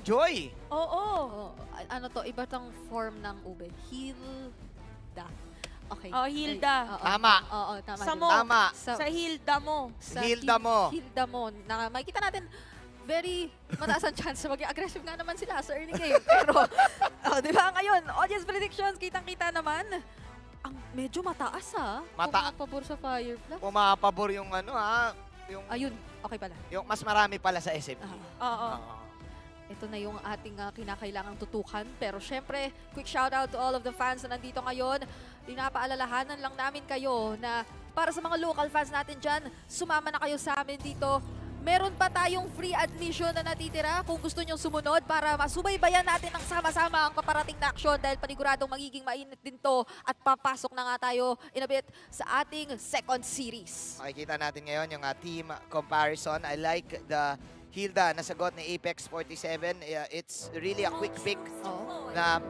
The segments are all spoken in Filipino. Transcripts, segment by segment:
Joy. Oo. Ano to, iba tong form ng ube. Hilda. Okay. Oh, Hilda. Tama. Oo, tama. Sa din. mo. Tama. Sa Hilda mo. Hilda mo. Hilda mo. Makikita natin, very mataas ang chance. Maging aggressive nga naman sila sa early game. Pero, di ba ngayon, audience predictions, kitang-kita naman. Ang medyo mataas pumapabor sa Fireflux. Pumapabor yung yung, Ayun, okay pala. yung mas marami pala sa SMG. Oo. Ito na yung ating kinakailangang tutukan. Pero syempre, quick shoutout to all of the fans na nandito ngayon. Pinapaalalahanan lang namin kayo na para sa mga local fans natin dyan, sumama na kayo sa amin dito. Meron pa tayong free admission na natitira kung gusto nyong sumunod para masubaybayan natin ng sama-sama ang paparating na aksyon dahil paniguradong magiging mainit din to at papasok na nga tayo in a bit sa ating second series. Makikita natin ngayon yung team comparison. I like the Hilda na sagot ni Apex 47. It's really a quick pick na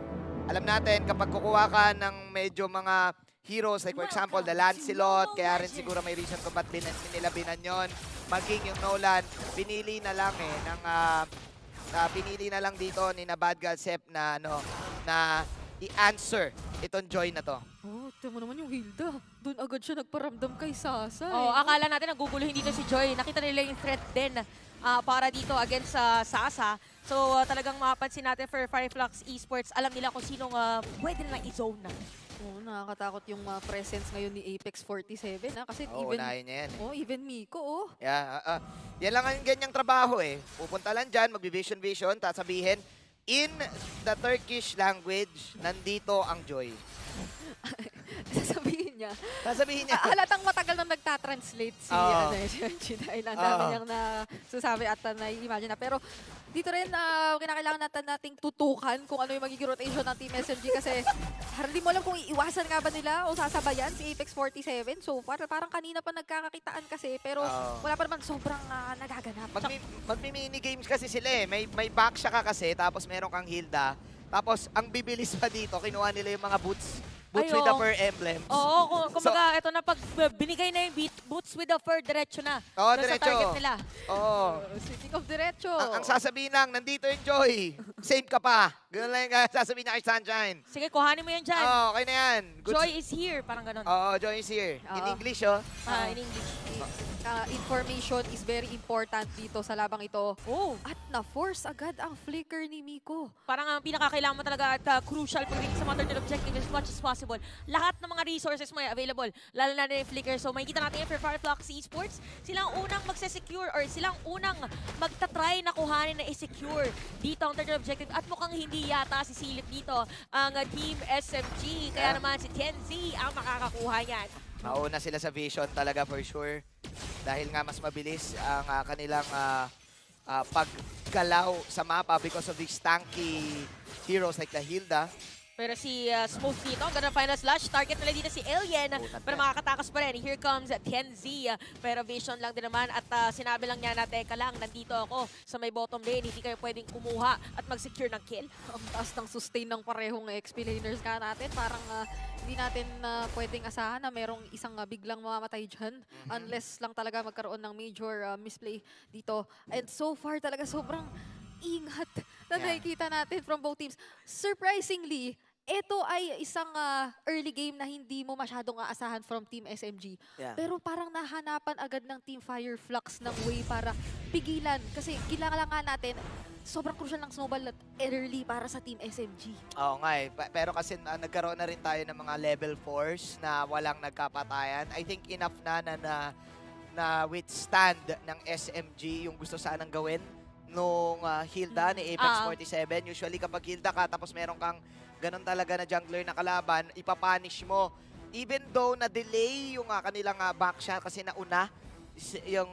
alam natin kapag kukuha ka ng medyo mga heroes, like for example, the Lancelot, kaya rin siguro may reason kung ba't nilabinan yun. Maging yung Nolan, pinili na lang pinili na lang dito ni na Bad Girl Sep na na i-answer itong Joy na to. Oh, tingnan mo naman yung Hilda. Doon agad siya nagparamdam kay Sasa. Oh, akala natin naguguluhin dito si Joy. Nakita nila yung threat din para dito against sa Sasa. So talagang mapapansin natin for Fireflux Esports, alam nila kung sinong pwede nilang i-zone na. Oh, nakakatakot yung presence ngayon ni Apex 47 kasi Unahin niya yan. even Miko Yeah, yan lang ang ganyang trabaho Pupunta lang dyan, mag-vision, tapos sabihin, in the Turkish language, nandito ang Joy. Sasabihin niya. Sasabihin niya. Halatang matagal nang nagtatranslate si Genji dahil ang dami niyang nasasabi at na-imagine na. Pero dito rin, kinakailangan nating tutukan kung ano yung magiging rotation ng Team SMG kasi hindi mo alam kung iiwasan nga ba nila o sasabayan si Apex 47. So parang kanina pa nagkakakitaan kasi pero wala pa naman sobrang nagaganap. Magmi-mini games kasi sila May back siya ka kasi tapos meron kang Hilda. Tapos ang bibilis pa dito, kinuha nila yung mga boots with the fur emblems. Oo, kumbaga ito na pag binigay na yung boots with the fur, diretso na. Oo, sa diretso. target nila. Oo. Speaking of diretso. Ang sasabihin lang, nandito yung Joy. Save ka pa. Ganun lang yung sasabihin niya kay Sunshine. Sige, kuhanin mo yan dyan. Oo, okay na yan. Joy is here, parang ganun. Oo, Joy is here. In English, In English. Information is very important dito sa labang ito. Oh. At na-force agad ang flicker ni Miko. Parang ang pinakakailangan mo talaga at crucial pagdating sa mga third objective as much as possible. Lahat ng mga resources mo ay available, lalo na yung flicker. So makikita natin yan for Fireflux Esports. Silang unang magse-secure or silang unang magta-try na kuhanin na i-secure dito ang third objective. At mukhang hindi yata sisilip dito ang Team SMG. Kaya naman si TNZ ang makakakuha yan. Mauna sila sa vision talaga for sure. Dahil nga mas mabilis ang kanilang paggalaw sa mapa because of these tanky heroes like the Hilda. Pero si Smooth dito, gonna final slash. Target nila dito si Alien. Pero makakatakas pa rin. Here comes TNZ. Pero vision lang din naman. At sinabi lang niya na, teka lang, nandito ako sa may bottom lane. Hindi kayo pwedeng kumuha at mag-secure ng kill. Ang taas ng sustain ng parehong XP laners ka natin. Parang hindi natin pwedeng asahan na merong isang biglang mamamatay dyan. Unless lang talaga magkaroon ng major misplay dito. And so far talaga sobrang ingat na nakikita natin from both teams. Surprisingly, ito ay isang early game na hindi mo masyadong aasahan from Team SMG. Yeah. Pero parang nahanapan agad ng Team Fireflux ng way para pigilan. Kasi kailangan nga natin, sobrang crucial ng snowball at early para sa Team SMG. Oo nga pero kasi nagkaroon na rin tayo ng mga level 4s na walang nagkapatayan. I think enough na withstand ng SMG yung gusto sanang gawin nung Hilda ni Apex 47. Usually kapag Hilda ka tapos meron kang ganun talaga na jungler na kalaban, ipapunish mo. Even though na-delay yung kanilang backshot kasi nauna yung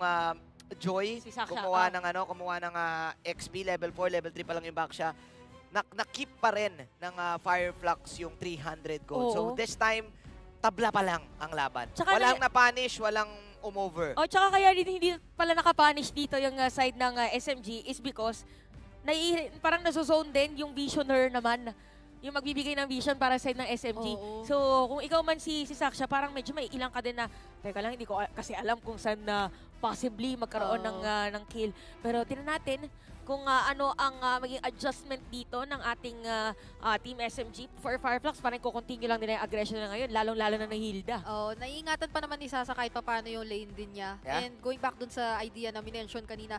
Joy, Si Saksha, kumuha ng XP level 4, level 3 pa lang yung backshot. Na-keep pa rin ng Fireflux yung 300 gold. So this time, tabla pa lang ang laban. Tsaka walang na-punish, walang umover. O, tsaka kaya hindi pala nakapunish dito yung side ng SMG is because parang naso-zone din yung visioner naman. Yung magbibigay ng vision para sa side ng SMG. So, kung ikaw man si Saksha, parang medyo may ilang ka din na, teka lang, hindi ko kasi alam kung saan na possibly magkaroon ng kill. Pero tinan natin kung ano ang maging adjustment dito ng ating Team SMG for Fireflux. Parang kukontinue lang nila yung aggression na ngayon, lalong-lalo na ng Hilda. Oh, naiingatan pa naman ni Sasa kahit pa paano yung lane din niya. Yeah. And going back dun sa idea na minention kanina,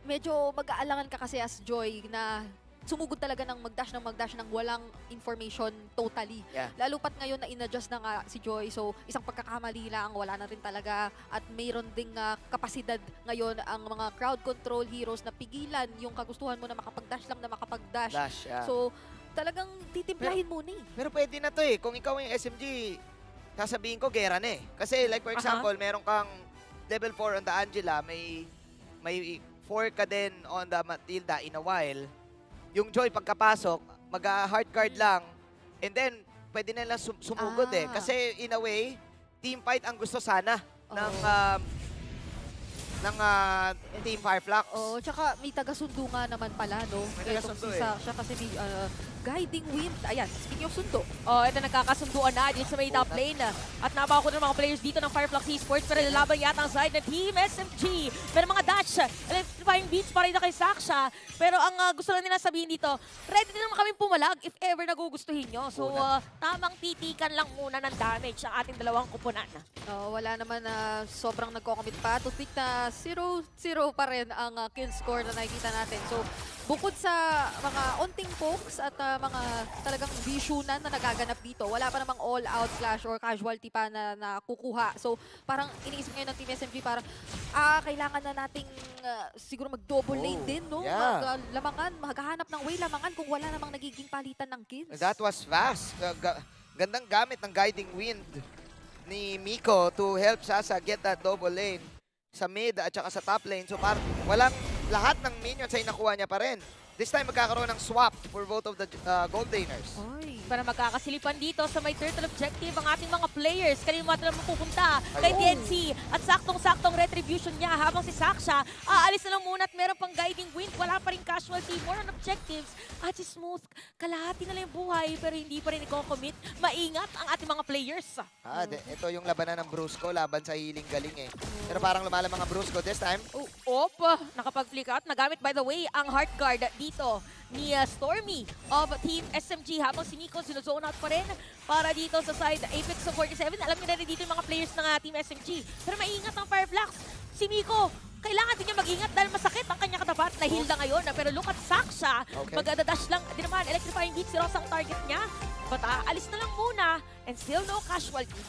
medyo mag-aalangan ka kasi as Joy na sumugod talaga ng magdash ng walang information totally. Yeah. Lalo pat ngayon na in-adjust na nga si Joy. So, isang pagkakamali lang, wala na rin talaga. At mayroon ding kapasidad ngayon ang mga crowd control heroes na pigilan yung kagustuhan mo na makapag-dash lang na makapag-dash. Dash, yeah. So, talagang titimplahin mo na eh. Pero pwede na to eh. Kung ikaw yung SMG, sasabihin ko, gera na eh. Kasi like for example, meron kang level 4 on the Angela, may 4 ka din on the Matilda in a while. Yung Joy, pagkapasok, mag-hard card lang. And then, pwede na lang sumugod eh. Kasi in a way, team fight ang gusto sana ng Team Fireflux. Oo, tsaka may taga-sundo nga naman pala, no? May taga-sundo eh. Siya kasi may guiding wind. Ayan, speaking of sundo. Oh, ito nagkakasunduan na dito sa may top lane. At napako ng mga players dito ng Fireflux Esports, pero lalaban yata ang side ng Team SMG. Pero mga dash, electrifying beats para rin na kay Saksha. Pero ang gusto lang nila sabihin dito, ready din naman kami pumalag if ever nagugustuhin nyo. So, tamang titikan lang muna ng damage ang ating dalawang kupunan. Wala naman na sobrang nagko-commit pa. To think na 0-0 pa rin ang kill score na nakikita natin. So, bukod sa mga onting pokes at mga talagang visionan na nagaganap dito, wala pa namang all-out clash or casualty pa na nakukuha. So, parang iniisip ngayon ng Team SMG parang, kailangan na nating siguro mag-double lane din, no? Yeah. Maghahanap ng way lamangan kung wala namang nagiging palitan ng kills. That was fast. Gandang gamit ng guiding wind ni Miko to help Sasa get that double lane sa mid at saka sa top lane. So parang walang lahat ng minions ay nakuha niya pa rin. This time magkakaroon ng swap for both of the gold laners. Oy. Para magkakasilipan dito sa may turtle objective ang ating mga players. Kanina naman mapupunta kay TNC at saktong-saktong retribution niya habang si Saksha aalis na lang muna at meron pang guiding wind. Wala pa rin casualty, more on objectives. At si Smooth, kalahati na lang yung buhay pero hindi pa rin i-commit. Maingat ang ating mga players. Ito yung labanan ng Brusco laban sa healing galing eh. Pero parang lumalang mga Brusco this time. Nakapag-flick out. Nagamit by the way ang heart guard dito ni Stormy of Team SMG habang si Miko sinozone out pa rin para dito sa side Apex of 47. Alam niyo na rin dito yung mga players ng Team SMG. Pero maingat ang Fireflux. Si Miko, kailangan din niya mag-ingat dahil masakit ang kanya katapat na Hilda ngayon. Pero look at Saksha. Okay. Magdadash lang din naman. Electrifying beat si Ross ang target niya. But alis na lang muna and still no casualty.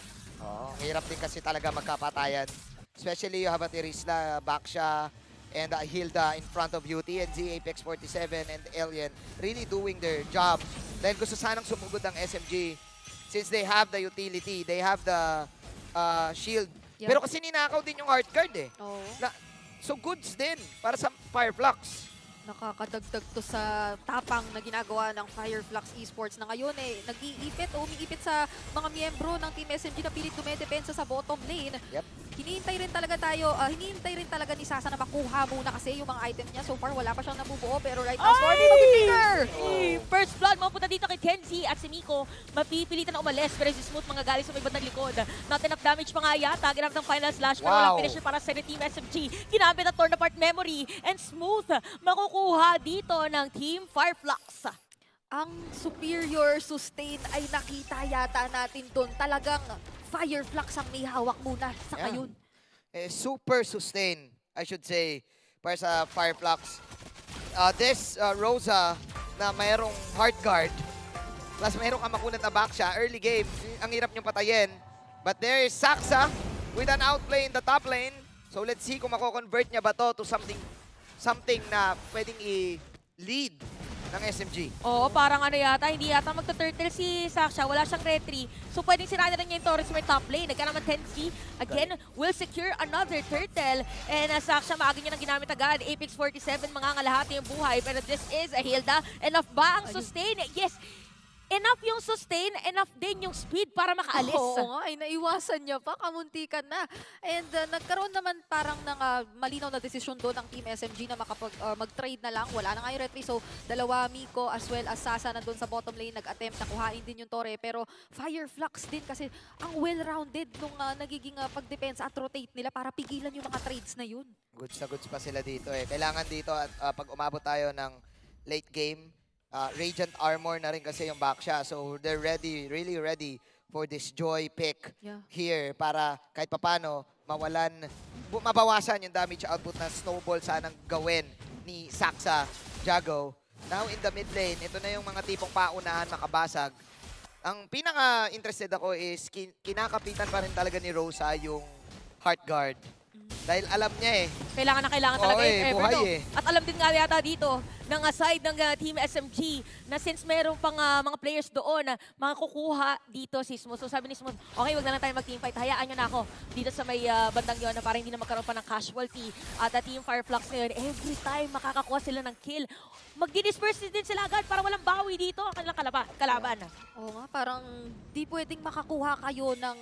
Hirap din kasi talaga magkapatayan. Especially you have a Terisla, Baksha, and Hilda in front of UTNZ, Apex 47, and Alien really doing their job. Dahil gusto sanang sumugod ang SMG since they have the utility, they have the shield. Yep. Pero kasi ninakaw din yung hard guard eh. So goods din para sa Fireflux. Nakakadagdag to sa tapang na ginagawa ng Fireflux Esports na ngayon nag-iipit o umiipit sa mga miyembro ng Team SMG na pilit dumedepensa sa bottom lane. Yep. Hinihintay rin talaga ni Sasa na makuha muna kasi yung mga items niya. So far, wala pa siyang nabubuo. Pero right now, Stormy mag-finger! First blood, mapunta dito kay Kenzie at si Miko. Mapipilitan na umalis. Pero si Smooth mga galing sa may bandang likod. Not enough damage pa nga yata. Ginamit ng final slash. Pero walang finisher para sa Team SMG. Ginamit ang torn apart memory. And Smooth makukuha dito ng Team Fireflux. Ang superior sustain ay nakita yata natin doon. Talagang Fireflux ang may hawak muna sa ngayon. Super sustain, I should say, para sa Fireflux. This Rosa na mayroong hard guard, plus mayroong kamakulat na Baksha, early game, ang hirap niyong patayin. But there is Saksha with an outplay in the top lane. So let's see kung mako-convert niya ba to something na pwedeng i-lead ng SMG. Oo, parang hindi yata magta-turtle si Saksha. Wala siyang retry. So pwedeng siraan na rin niya yung Torres may top lane. Nagka naman 10C. Again, will secure another turtle. And Saksha, maaga niya nang ginamit agad. Apex 47, mga ngalahati yung buhay. Pero this is a Hilda. Enough ba ang sustain? Yes. enough yung sustain, enough din yung speed para makaalis. Oo nga, ay naiwasan niya pa, kamuntikan na. And nagkaroon naman parang ng malinaw na desisyon doon ng Team SMG na mag-trade na lang. Wala na nga yung retry. So, dalawa, Miko as well as Sasa nandun sa bottom lane, nag-attempt na kuhain din yung Torre. Pero Fireflux din kasi ang well-rounded nung nagiging pag-defense at rotate nila para pigilan yung mga trades na yun. Goods na goods pa sila dito eh. Kailangan dito at pag umabot tayo ng late game, Radiant Armor na rin kasi yung back siya. So they're ready, really ready for this Joy pick here para kahit papano mabawasan yung damage output na snowball sanang gawin ni Saksa Jago. Now in the mid lane, ito na yung mga tipong paunahan makabasag. Ang pinaka-interested ako is kinakapitan pa rin talaga ni Rosa yung Heart Guard. Dahil alam niya eh. Kailangan na kailangan talaga yung Ever, no? eh. At alam din nga yata dito, ng side ng Team SMG, na since meron pang mga players doon na makukuha dito si Smooth. So sabi ni Smooth, okay, wag na lang tayo mag-teamfight. Hayaan nyo na ako dito sa may bandang yun na para hindi na magkaroon pa ng casualty. At Team Fireflux ngayon, every time makakakuha sila ng kill, magdi-disperse din sila agad para walang bawi dito ang kanilang kalaban. Oo nga, parang di pwedeng makakuha kayo ng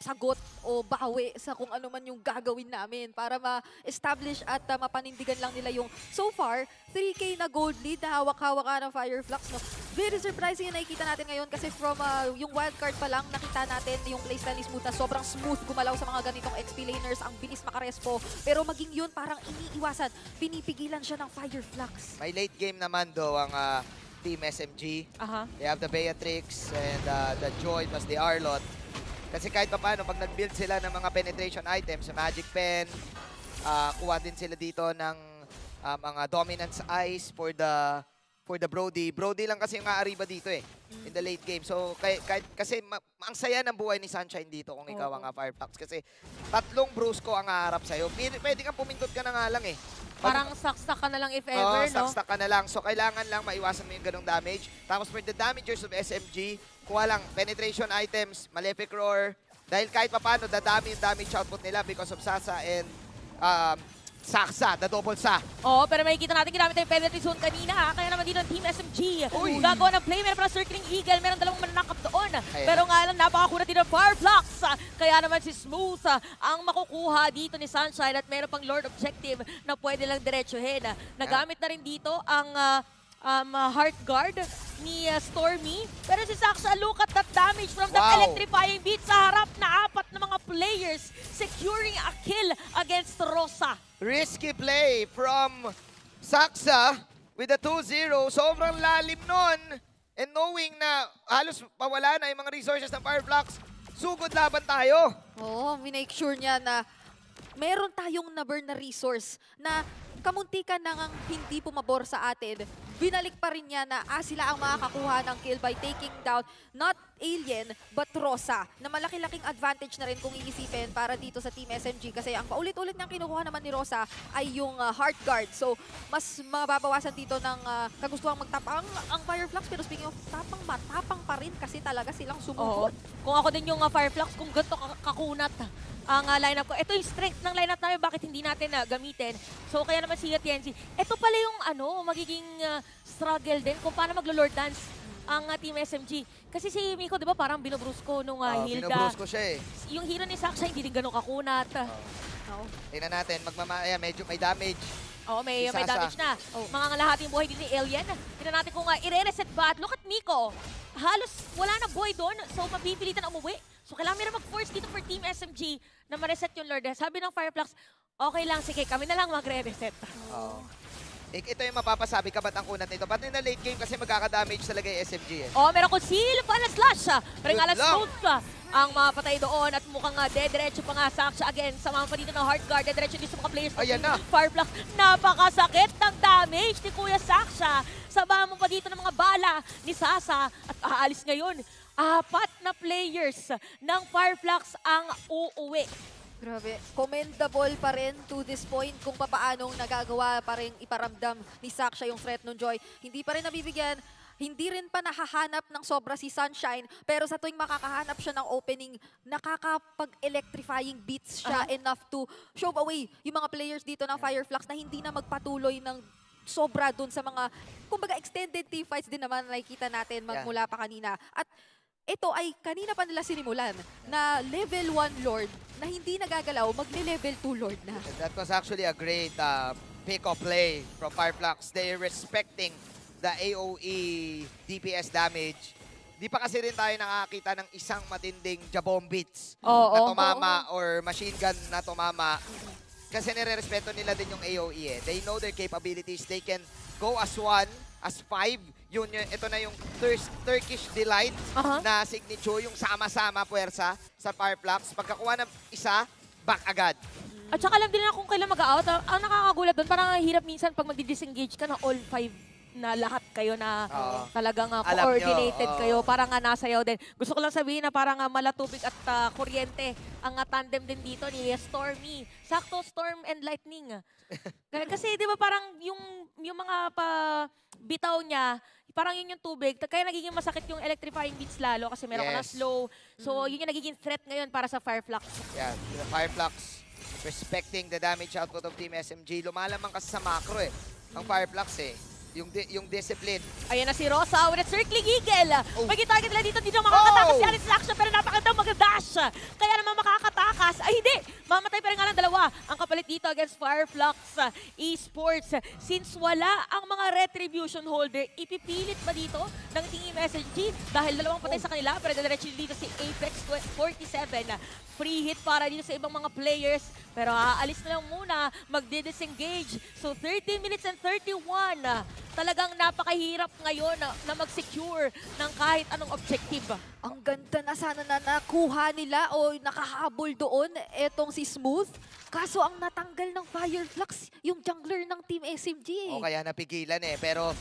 sagot o bawi sa kung ano man yung gagawin namin para ma-establish at mapanindigan lang nila yung so far 3K na gold lead na hawak-hawak ng Fireflux. No? Very surprising yung nakikita natin ngayon kasi from yung wildcard pa lang nakita natin yung playstyle ni Smooth na sobrang smooth gumalaw sa mga ganitong XP laners, ang bilis makarespo. Pero maging yun parang iniiwasan, pinipigilan siya ng Fireflux. May late game naman do ang Team SMG. They have the Beatrix and the Joy plus the Arlot. Kasi kahit pa paano, pag nag-build sila ng mga penetration items, sa Magic Pen, kuha din sila dito ng mga Dominance Eyes for the Brody. Brody lang kasi yung aariba dito eh, in the late game. So, kasi ang saya ng buhay ni Sunshine dito kung ikaw ang Fireflux. Kasi 3 Brusco ang haharap sa'yo. Pwede kang pumindot ka na nga lang eh. Parang saksak ka na lang if ever, no? Saksak ka na lang. So, kailangan lang maiwasan mo yung ganong damage. Tapos, for the damagers of SMG, kuha lang penetration items, Malefic Roar. Dahil kahit papano, dadami yung damage output nila because of Sasa and Saksa, the double Sa. Oo, pero makikita natin ginamit yung penalty zone kanina. Kaya naman dito ng Team SMG. Gagawa ng play, meron pala Circling Eagle, meron dalawang mananakap doon. Pero nga lang, napakakunat din ng Fireflux. Kaya naman si Smooth ang makukuha dito ni Sunshine at meron pang Lord Objective na pwede lang diretsuhin. Nagamit na rin dito ang Heart Guard ni Stormy. Pero si Saksa, look at that damage from that electrifying beat sa harap na 4 na mga players securing a kill against Rosa. Risky play from Saksa with a 2-0. Sobrang lalim nun. And knowing na halos pawala na yung mga resources ng Fireflux, sugod laban tayo. Oo, minake sure niya na meron tayong na-burn na resource na kamuntikan na ngang hindi pumabor sa atin. Binalik pa rin niya na sila ang makakakuha ng kill by taking down not Alien but Rosa na malaki-laking advantage na rin kung iisipin para dito sa Team SMG kasi ang paulit-ulit niyang kinukuha naman ni Rosa ay yung Heart Guard. So, mas mababawasan dito ng kagustuhang magtapang ang Fireflux pero speaking of tapang, matapang pa rin kasi talaga silang sumugod. Kung ako din yung Fireflux, kung ganito kakunat ang lineup ko. Ito yung strength ng lineup namin, bakit hindi natin gamitin. So kaya naman si TNC, ito pala yung magiging struggle din kung paano maglo-Lord Dance ang Team SMG. Kasi si Miko, di ba, parang binobrusko nung Hilda. Binobrusko siya eh. Yung hero ni Saksa, hindi din ganun kakunat. Tingnan natin, medyo may damage. Oo, may damage na. Mga ngalahating buhay din ni Alien. Tingnan natin kung i-reset ba. Look at Miko. Halos wala na buhay doon, so mapipilitan umuwi. So kailangan nila mag-force dito for Team SMG na ma-reset yung Lord. Sabi ng Fireflux, okay lang, sige, kami na lang magre-reset. Ito yung mapapasabi ka ba't ang kunat nito? Ba't na late game kasi magkaka-damage talaga yung SMG eh. Meron ko seal pa na slash. Pero nga Smooth ang mapatay doon at mukhang dediretso pa nga Saksa again. Sama pa dito ng Heart Guard, dediretso dito sa mga players. Ayan na. Fireflux, napakasakit ng damage ni Kuya Saksa. Sama mo pa dito ng mga bala ni Sasa at aalis ngayon. 4 na players ng Fireflux ang uuwi. Grabe. Commendable pa rin to this point kung papaanong nagagawa pa rin iparamdam ni Saksa yung threat ng Joy. Hindi pa rin nabibigyan, hindi rin pa nahahanap ng sobra si Sunshine, pero sa tuwing makakahanap siya ng opening, nakakapag-electrifying beats siya enough to show away yung mga players dito ng Fireflux na hindi na magpatuloy ng sobra dun sa mga, kumbaga extended team fights din naman na nakikita natin magmula pa kanina. At ito ay kanina pa nila sinimulan na level 1 Lord na hindi nagagalaw, magle-level 2 Lord na. That was actually a great pick-up play from Fireflux. They're respecting the AoE DPS damage. Di pa kasi rin tayo nakakita ng isang matinding Jabombits na tumama or machine gun na tumama. Kasi nire-respeto nila din yung AoE eh. They know their capabilities. They can go as 1, as 5. Ito na yung Turkish Delight na signature, yung sama-sama puwersa sa Fireflux. Pagkakuha ng isa, back agad. At saka alam din na kung kailan mag-out. Ang nakakagulat doon, parang hirap minsan pag mag-disengage ka na all 5 na lahat kayo na talagang coordinated kayo. Parang nga nasayaw din. Gusto ko lang sabihin na parang malatubig at kuryente ang tandem din dito ni Stormy. Sakto, Storm and Lightning. Kasi di ba parang yung mga bitaw niya, parang yun yung tubig. Kaya nagiging masakit yung electrifying beats lalo kasi meron ka na slow. So yun yung nagiging threat ngayon para sa Fireflux. Yeah, the Fireflux respecting the damage output of Team SMG. Lumalamang kasi sa macro eh. Ang Fireflux eh. Yung discipline. Ayan na si Rosa with a circling eagle. May target nila dito, hindi na makakatakas si Alice Laksha pero napakagandang mag-dash. Kaya naman makakatakas. Ay hindi, mamatay pa rin nga ng dalawa. Ang kapalit dito against Fireflux Esports. Since wala ang mga retribution holder, ipipilit ba dito ng Team SMG? Dahil dalawang patay sa kanila, pero diretso dito si Apex 47. Free hit para dito sa ibang mga players. Pero aalis na lang muna, magdi-disengage. So 30 minutes and 31. Talagang napakahirap ngayon na mag-secure ng kahit anong objective. Ang ganda na sana na nakuha nila o nakahabol doon etong si Smooth. Kaso ang natanggal ng Fireflux, yung jungler ng Team SMG. O kaya napigilan eh. Pero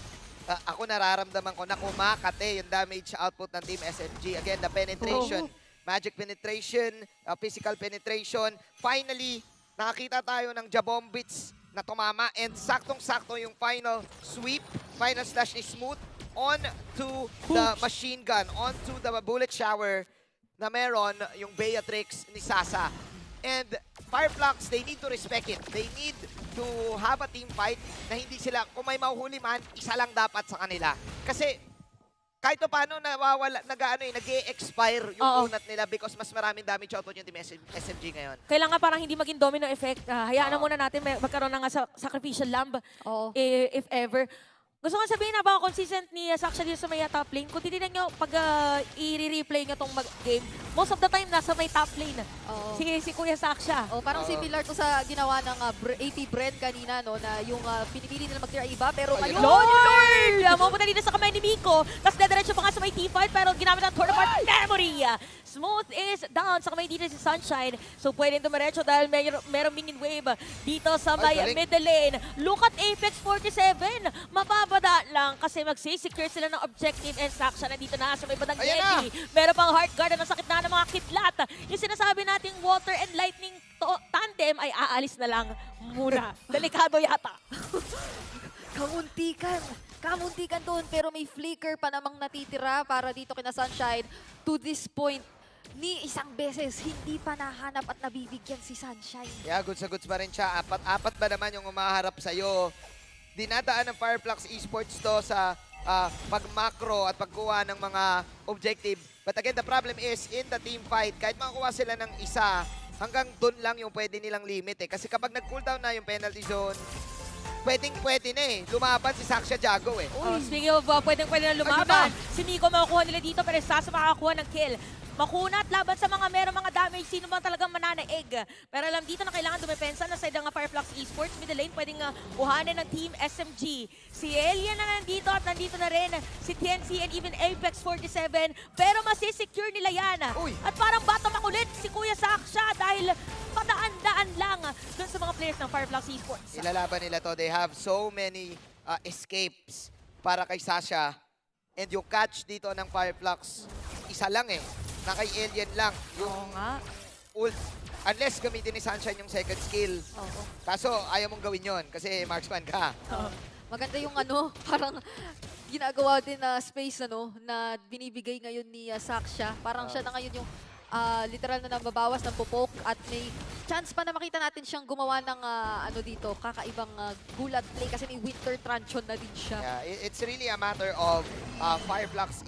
ako nararamdaman ko na kumakate yung damage output ng Team SMG. Again, the penetration, magic penetration, physical penetration. Finally, nakakita tayo ng Jabombits na tumama and saktong-sakto yung final sweep, final slash ni Smooth onto the machine gun, onto the bullet shower na meron yung Beatrix ni Sasa. And Fireflux, they need to respect it. They need to have a team fight na hindi sila, kung may mahuhuli man, isa lang dapat sa kanila. Kasi kahit paano nawawala, nag-e-expire yung unat nila because mas maraming damage output yung Team SMG ngayon. Kailangan parang hindi maging domino effect. Hayaan na muna natin magkaroon ng sacrificial lamb if ever. Gusto ko sabihin na baka consistent ni Saksha dito sa may top lane. Kung titignan nyo, pag i-replay nyo itong game, most of the time nasa may top lane. Si Kuya Saksha. Parang similar to sa ginawa ng AP Bren kanina, no, na yung pinipili nila mag-tira iba, pero ngayon... Lord! Mapunta dito sa kamay ni Miko, tapos dediretso pa nga sa may T5, pero ginamit ang Torn Apart Memory. Smooth is down sa kamay dito si Sunshine. So pwedeng dumiretso dahil merong minion wave dito sa may middle lane. Look at Apex 47. Mababada lang kasi magsisecure sila ng objective and Saksha nandito na sa may bandang Genji. Meron pang Heart Guard na sakit na ng mga kidlat. Yung sinasabi nating Water and Lightning tandem ay aalis na lang muna. Delikado yata. Kamuntikan doon pero may flicker pa namang natitira para dito kina Sunshine. To this point, ni isang beses hindi pa nahanap at nabibigyan si Sunshine. Yeah, goods na goods pa rin siya. Apat ba naman yung umaharap sa'yo? Dinadaan ng Fireflux Esports to sa pag-macro at pagkuha ng mga objective. But again, the problem is in the team fight, kahit makakuha sila ng isa, hanggang doon lang yung pwede nilang limit eh. Kasi kapag nag-cooldown na yung penalty zone, pwede na eh. Lumaban si Saksha Jago eh. Speaking of pwede na lumaban, si Miko makukuha nila dito pero Sasa makakuha ng kill. Makunat laban sa merong mga damage, sino man talagang mananaig. Pero alam dito na kailangan dumepensa na side ng Fireflux Esports. Middle lane pwedeng kuhanin ng Team SMG. Si Alien na nandito at nandito na rin si TNC and even Apex 47. Pero masisecure nila yan. At parang bottom ang ulit si Kuya Saksha dahil padaan-daan lang dun sa mga players ng Fireflux Esports. Ilalaban nila to. They have so many escapes para kay Sasha. And yung catch dito ng Fireflux, isa lang eh. Na kay Alien lang. Yung ult. Unless gamitin ni Sunshine yung second skill. Kaso ayaw mong gawin yon kasi marksman ka. Maganda yung parang ginagawa din na space na binibigay ngayon ni Saksha. Parang siya na ngayon yung literal na nababawas ng popoke at may chance pa na makita natin siyang gumawa ng ano dito, kakaibang gulat play kasi may Winter Truncheon na din siya. Yeah, it's really a matter of Fireflux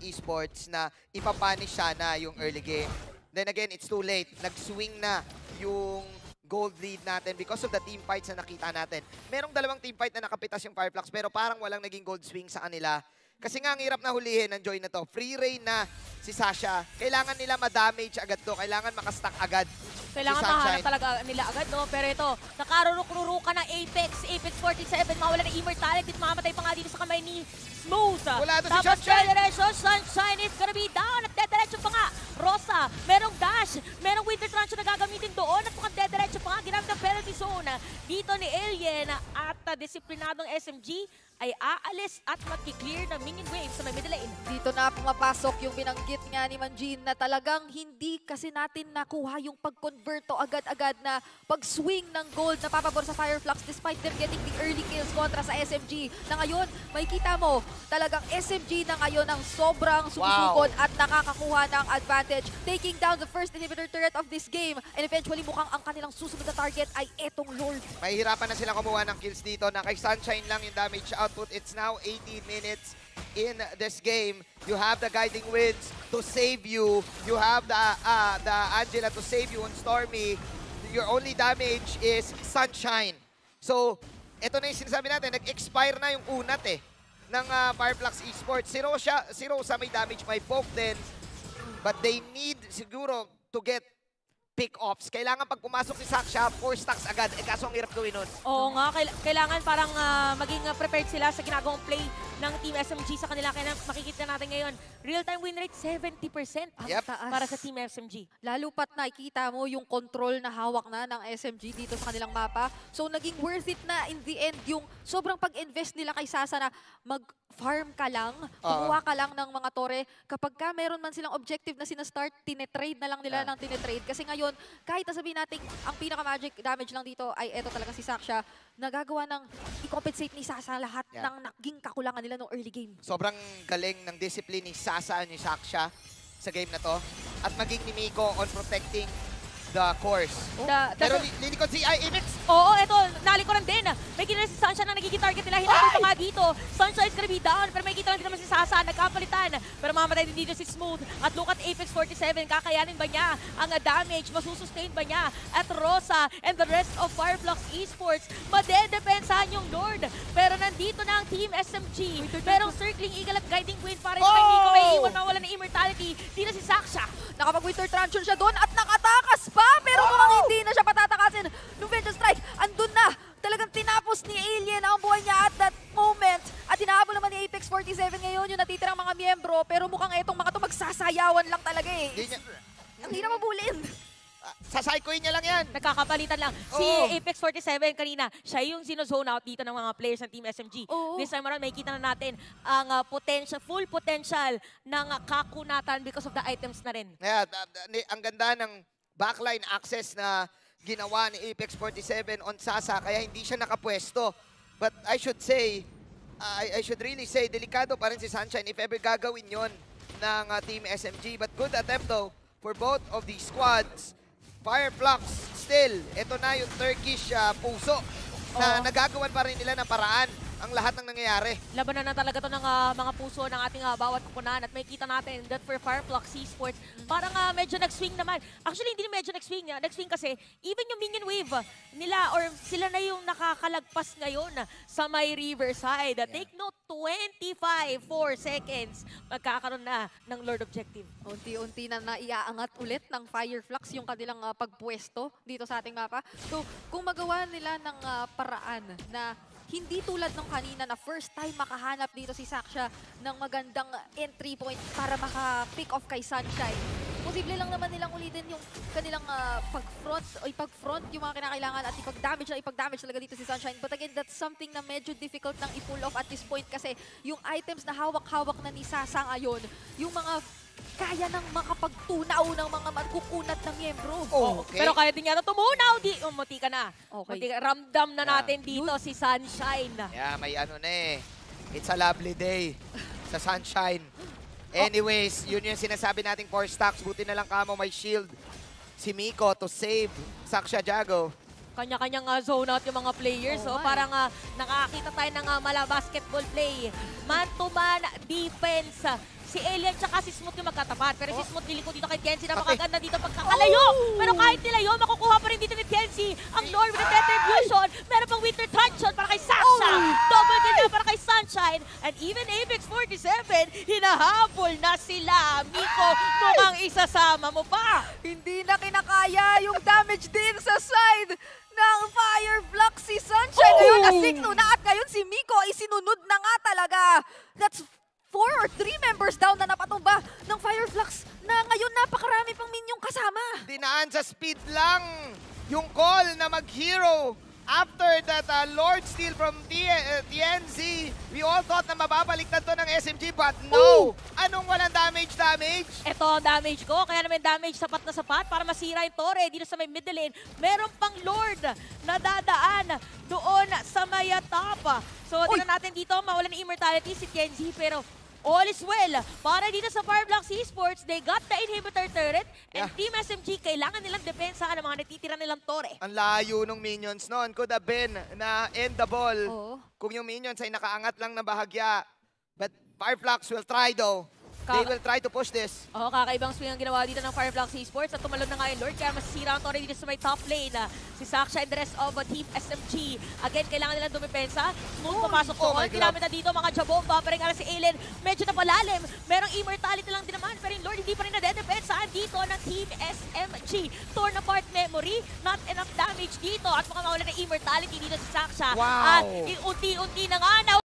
Esports na ipapanish sana yung early game. Then again, it's too late. Nag-swing na yung gold lead natin because of the team fights na nakita natin. Merong dalawang team fight na nakapitas yung Fireflux pero parang walang naging gold swing sa kanila. Kasi nga ang hirap na hulihin ng Joy na to. Free reign na si Sasha. Kailangan nila ma-damage agad to. Kailangan makastack agad. Kailangan si mahanap talaga nila agad, no? Pero ito, nakaruruk-ruruka ng Apex 47, mawala ng Immortality, mamatay pa nga dito sa kamay ni Smooth. Wala doon si Tapos Sunshine. diretso, Sunshine is gonna be down at dediretso pa nga. Rosa, merong dash, merong Winter Truncheon na gagamitin doon at mukhang dediretso pa nga. Ginamit ang penalty zone dito ni Alien at disiplinadong SMG ay aalis at mag-clear ng minion waves sa may middle lane. Dito na pumapasok yung binanggit nga ni Manjin na talagang hindi kasi natin nakuha yung pag-convert o agad-agad na pag-swing ng gold na papabor sa Fireflux despite them getting the early kills kontra sa SMG. Na ngayon, makikita mo, talagang SMG na ngayon ang sobrang sumusugod at nakakakuha ng advantage, taking down the first inhibitor turret of this game. And eventually, mukhang ang kanilang susunod na target ay etong Lord. Mahihirapan na sila kumuha ng kills dito na kay Sunshine lang yung damage output. It's now 18 minutes in this game. You have the Guiding Winds to save you. You have the Angela to save you on Stormy. Your only damage is Sunshine. So, ito na yung sinasabi natin. Nag-expire na yung unat ng Fireflux Esports. Si Rosa may damage, may poke din. But they need siguro to get pick-offs. Kailangan pag pumasok si Sasha, 4 stacks agad. Kaso ang hirap gawin nun. Oo nga, kailangan parang maging prepared sila sa ginagawang play ng Team SMG sa kanila. Kaya makikita natin ngayon, real-time win rate 70% Ang taas. para sa Team SMG. Lalo pat nakikita mo yung control na hawak na ng SMG dito sa kanilang mapa. So naging worth it na in the end yung sobrang pag-invest nila kay Sasa na mag-farm ka lang, kumuha ka lang ng mga tore. Kapag ka meron man silang objective na sinastart, tinetrade na lang nila ng tinetrade. Kasi ngayon, kahit sabihin natin ang pinaka-magic damage lang dito ay eto talaga si Sasha, nagagawa ng i-compensate ni Sasa lahat ng naging kakulangan nila no early game. Sobrang galing ng discipline ni Sasa ni Sasha sa game na to. At maging ni Miko on protecting the course. Pero lilikod si Imex. Oo, eto, nalikuran din. May kinala si Sunshine na nagiging target nila. Hinabol pa nga dito. Sunshine is gonna be down. Pero may kita lang din naman si Sasa. Nagkapalitan. Pero mamatay din dito si Smooth. At look at Apex 47. Kakayanin ba niya ang damage? Masusustain ba niya? At Rosa and the rest of Fireflux Esports, madedepensahan yung Lord. Pero nandito na ang Team SMG. Merong Circling Eagle at Guiding Wind para sa kay Miko. May iwan mawala ng Immortality. Dito si Sasha. Nakapag-Winter Truncheon siya doon at nakatakas pa! Pero mukhang hindi na siya patatakasin. Nung Vengeance Strike, andun na. Talagang tinapos ni Alien ang buhay niya at that moment. At hinahabol naman ni Apex 47 ngayon yung natitirang mga miyembro. Pero mukhang etong mga to magsasayawan lang talaga eh. Hindi na mabulin. Sasaikoy niya lang yan. Nagkakapalitan lang. Si Apex 47 kanina, siya yung zone out dito ng mga players ng Team SMG. This time around, makikita na natin ang full potential ng kakunatan because of the items na rin. Yeah, ang ganda ng backline access na ginawa ni Apex 47 on Sasa, kaya hindi siya nakapwesto. But I should say, I should really say, delikado pa rin si Sunshine if ever gagawin yon ng Team SMG. But good attempt though for both of these squads. Fireflux, still, ito na yung Turkish puso na nagagawan pa rin nila ng paraan ang lahat ng nangyayari. Labanan na talaga to ng mga puso ng ating bawat kupunan at may kita natin that for Fireflux Esports, parang medyo nag-swing naman. Actually, hindi medyo nag-swing. Nag-swing kasi even yung minion wave nila or sila na yung nakakalagpas ngayon sa may Riverside. Take note, 25 seconds magkakaroon na ng Lord Objective. Unti-unti na naiaangat ulit ng Fireflux yung kanilang pagpwesto dito sa ating mapa. So, kung magawa nila ng paraan na hindi tulad nung kanina na first time makahanap dito si Sasha ng magandang entry point para maka-pick off kay Sunshine. Posible lang naman nilang ulitin yung kanilang ipag-front yung mga kinakailangan at ipag-damage talaga dito si Sunshine. But again, that's something na medyo difficult nang i-pull off at this point kasi yung items na hawak-hawak na ni Sasa ngayon, yung mga kaya nang makapagtunaw ng mga magkukunat na miyembro. Okay. Pero kaya din yata tumunaw. Muti ka na. Okay. Ramdam na natin dito si Sunshine. Yeah, may It's a lovely day sa Sunshine. Anyways, yun yung sinasabi nating 4 stacks. Buti na lang kamo may shield si Miko to save Saksha Jago. Kanya-kanyang zone out yung mga players. Oh, Parang nakakita tayo ng mala basketball play. Man-to-man defense. Si Alien tsaka si Smooth yung magkatapat. Pero si Smooth niliko dito kay Kenzie na makaganda dito pagkakalayo. Pero kahit nilayo, makukuha pa rin dito ni Kenzie. Ang Lord with the Retribution. Meron pang Winter Truncheon para kay Saksha. Double kill na para kay Sunshine. And even Apex 47, hinahabol na sila. Miko, mukhang isasama mo pa. Hindi na kinakaya yung damage din sa side ng Fireflux si Sunshine. Ngayon, asigno na at ngayon si Miko ay sinunod na nga talaga. That's 4 or 3 members down na napatumba ng Fireflux na ngayon napakarami pang minyong kasama. Dinaan sa speed lang yung call na mag-hero. After that Lord Steal from TNZ, we all thought na mababaliktad to ng SMG, but no! Anong walang damage? Ito ang damage ko, kaya naman damage sapat na sapat para masira yung Torre dito sa may middle lane. Meron pang Lord na dadaan doon sa may top. So, tingnan natin dito, mawala ng immortality si TNZ, pero all is well. Para dito sa Fireflux Esports, they got the inhibitor turret and Team SMG, kailangan nilang depensahan ang mga natitira nilang Torre. Ang layo ng minions noon. Could have been na end the ball Oo. kung yung minions ay nakaangat lang na bahagya. But Fireflux will try though. They will try to push this. Oo, kakaibang swing ang ginawa dito ng Fireflux Esports at tumalon na nga yung Lord kaya masisira ang Torre dito sa may top lane. Si Saksha and the rest of Team SMG. Again, kailangan nilang dumipensa. Smooth papasok oh doon. my God. Ginamit na dito mga jabomba. Pa rin si Alien. Medyo napalalim. Merong immortality lang din naman. Pero yung Lord hindi pa rin nadedepensahan dito ng Team SMG. Torn apart memory. Not enough damage dito. At mukhang mawala ng immortality dito si Saksha. Wow. At unti-unti na nga